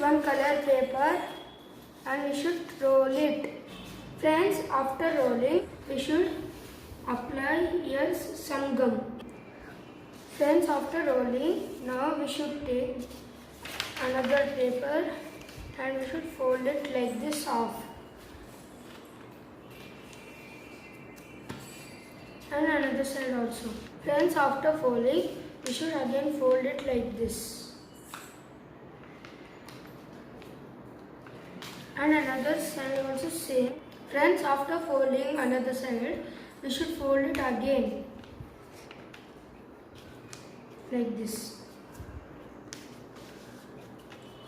one color paper and we should roll it. Friends, after rolling, we should apply here some gum. Friends, after rolling, now we should take another paper and we should fold it like this off. And another side also. Friends, after folding, we should again fold it like this. And another side also same. Friends, after folding another side, we should fold it again like this.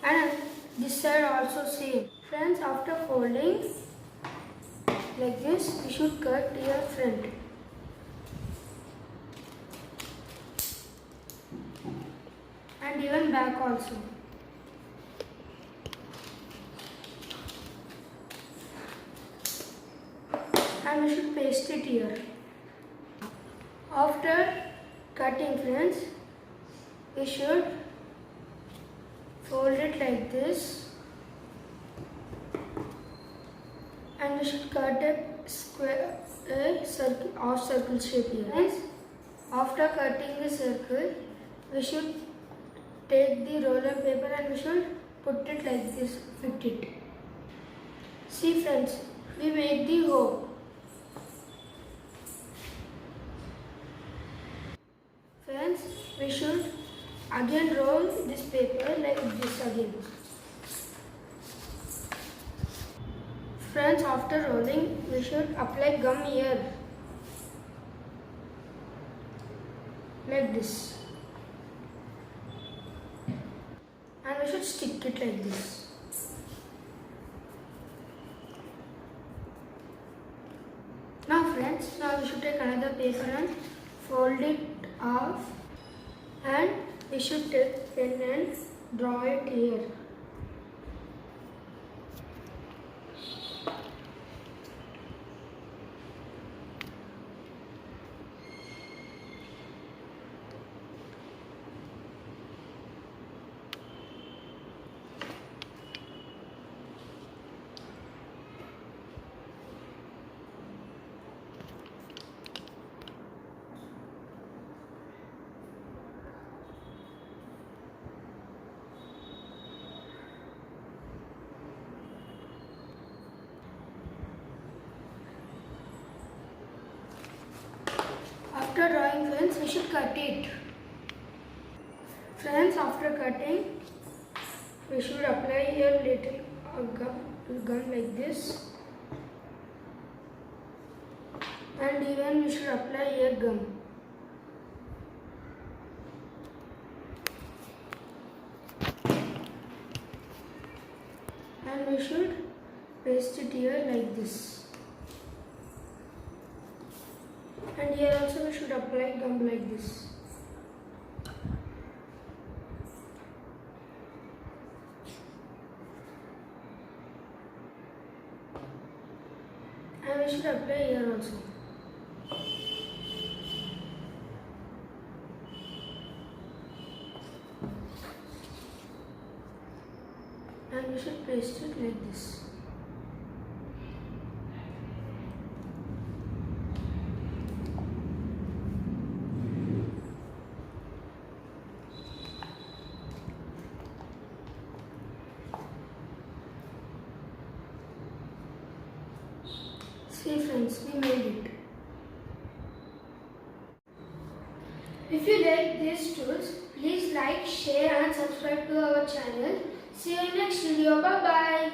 And this side also same. Friends, after folding like this, we should cut here front. And even back also. And we should paste it here. After cutting, friends, we should fold it like this and we should cut a square, a circle or circle shape here. Friends, after cutting the circle, we should take the roller paper and we should put it like this, fit it. See friends, we made the hole. Friends, we should again roll this paper like this again. Friends, after rolling, we should apply gum here like this. And we should stick it like this. Now friends, now we should take another paper and fold it off and we should take pen and draw it here. After drawing, friends, we should cut it. Friends, after cutting, we should apply here little gum like this. And even we should apply here gum. And we should paste it here like this. And here also we should apply gum like this. And we should apply here also. And we should paste it like this. See friends, we made it. If you like these tools, please like, share and subscribe to our channel. See you in next video. Bye bye.